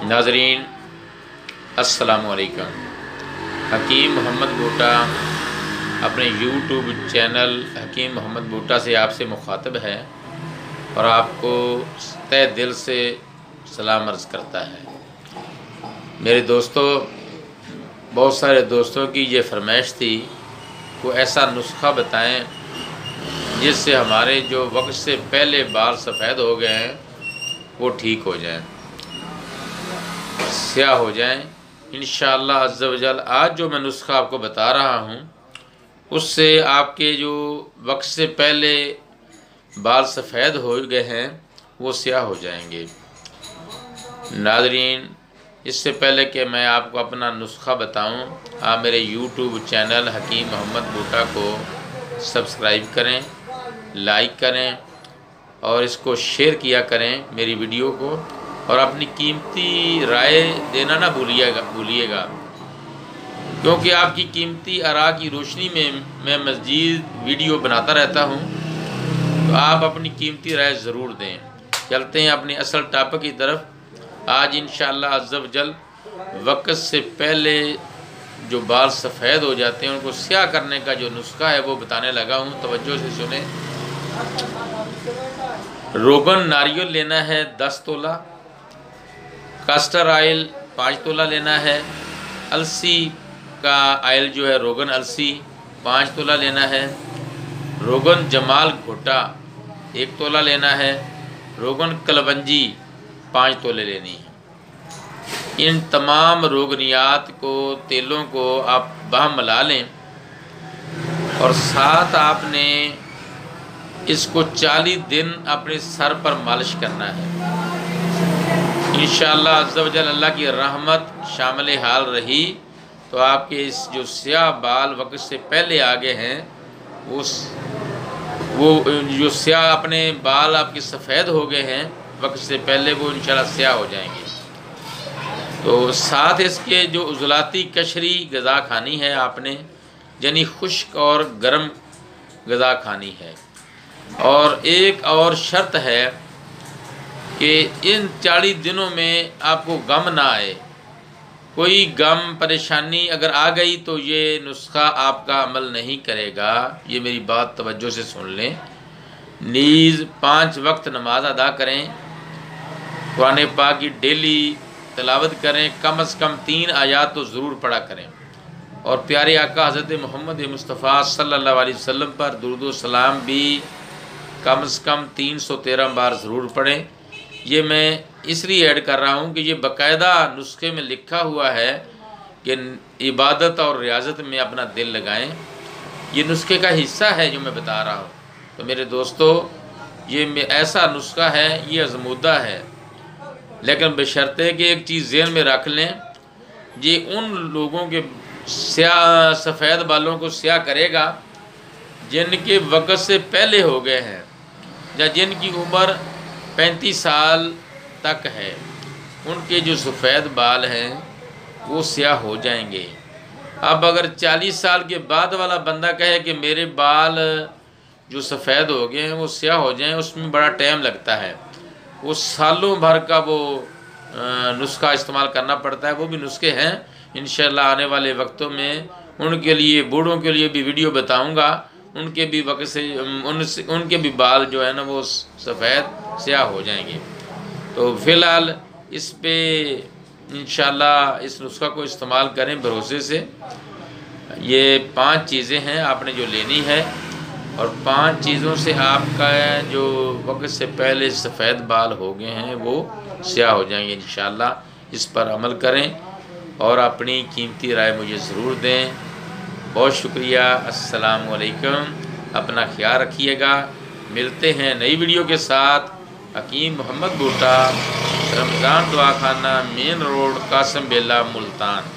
नाज़रीन अस्सलामु अलैकुम। हकीम मोहम्मद बूटा अपने यूट्यूब चैनल हकीम मोहम्मद बूटा से आपसे मुखातब है और आपको तहे दिल से सलाम अर्ज़ करता है। मेरे दोस्तों, बहुत सारे दोस्तों की ये फरमाइश थी को ऐसा नुस्खा बताएं जिससे हमारे जो वक्त से पहले बाल सफ़ेद हो गए हैं वो ठीक हो जाएं, स्याह हो जाएं। इंशाअल्लाह अज़्ज़ा वजल आज जो मैं नुस्खा आपको बता रहा हूँ उससे आपके जो वक्त से पहले बाल सफ़ेद हो गए हैं वो स्याह हो जाएंगे। नाज़रीन, इससे पहले कि मैं आपको अपना नुस्खा बताऊं, आप मेरे यूट्यूब चैनल हकीम मोहम्मद बूटा को सब्सक्राइब करें, लाइक करें और इसको शेयर किया करें मेरी वीडियो को, और अपनी कीमती राय देना ना भूलिएगा क्योंकि आपकी कीमती आरा की रोशनी में मैं मज़ीद वीडियो बनाता रहता हूं, तो आप अपनी कीमती राय ज़रूर दें। चलते हैं अपनी असल टॉपिक की तरफ। आज इंशाअल्लाह अज़्ज़ा वजल वक्त से पहले जो बाल सफ़ेद हो जाते हैं उनको स्याह करने का जो नुस्खा है वो बताने लगा हूँ। तवज्जो से सुने। रोगन नारियल लेना है 10 तोला, कास्टर ऑयल 5 तोला लेना है, अलसी का ऑयल जो है रोगन अलसी 5 तोला लेना है, रोगन जमाल घोटा 1 तोला लेना है, रोगन कलवंजी 5 तोले लेनी है। इन तमाम रोगनियात को तेलों को आप बाहम मिला लें और साथ आपने इसको 40 दिन अपने सर पर मालिश करना है। इंशाअल्लाह अज़्ज़ा वजल अल्लाह की रहमत शामिल हाल रही तो आपके इस जो स्याह बाल वक्त से पहले आ गए हैं वो जो स्याह अपने बाल आपके सफ़ेद हो गए हैं वक्त से पहले वो इंशाअल्लाह स्याह हो जाएंगे। तो साथ इसके जो उज़लाती कशरी ग़ज़ा खानी है आपने, यानी खुश्क और गर्म ग़ज़ा खानी है। और एक और शर्त है कि इन 40 दिनों में आपको गम ना आए। कोई गम परेशानी अगर आ गई तो ये नुस्खा आपका अमल नहीं करेगा। ये मेरी बात तवज्जो से सुन लें। नीज़ 5 वक्त नमाज अदा करें, कुरान पाक की डेली तिलावत करें, कम से कम 3 आयात तो ज़रूर पढ़ा करें और प्यारे आका हज़रत मोहम्मद मुस्तफ़ा सल्लल्लाहु अलैहि वसल्लम पर दुरूद व सलाम भी कम से कम 313 बार ज़रूर पढ़ें। ये मैं इसलिए ऐड कर रहा हूँ कि ये बाकायदा नुस्खे में लिखा हुआ है कि इबादत और रियाजत में अपना दिल लगाएं। ये नुस्खे का हिस्सा है जो मैं बता रहा हूँ। तो मेरे दोस्तों, ये ऐसा नुस्खा है, ये आज़मूदा है, लेकिन बशर्ते कि एक चीज़ ज़हन में रख लें, ये उन लोगों के स्याह सफ़ेद बालों को स्याह करेगा जिनके वक्त से पहले हो गए हैं या जिनकी उम्र 35 साल तक है। उनके जो सफ़ेद बाल हैं वो स्याह हो जाएंगे। अब अगर 40 साल के बाद वाला बंदा कहे कि मेरे बाल जो सफ़ेद हो गए हैं वो स्याह हो जाएं, उसमें बड़ा टाइम लगता है। वो सालों भर का वो नुस्खा इस्तेमाल करना पड़ता है। वो भी नुस्खे हैं, इंशाअल्लाह आने वाले वक्तों में उनके लिए, बूढ़ों के लिए भी वीडियो बताऊंगा। उनके भी वक्त से उनके भी बाल जो है ना वो सफ़ेद स्याह हो जाएंगे। तो फ़िलहाल इस पे इंशाअल्लाह इस नुस्खा को इस्तेमाल करें भरोसे से। ये 5 चीज़ें हैं आपने जो लेनी है और 5 चीज़ों से आपका जो वक्त से पहले सफ़ेद बाल हो गए हैं वो स्याह हो जाएंगे। इंशाअल्लाह इस पर अमल करें और अपनी कीमती राय मुझे ज़रूर दें। बहुत शुक्रिया। अस्सलामु अलैकुम। अपना ख्याल रखिएगा। मिलते हैं नई वीडियो के साथ। हकीम मोहम्मद बूटा, रमज़ान दवाखाना, मेन रोड, कासिम बेला, मुल्तान।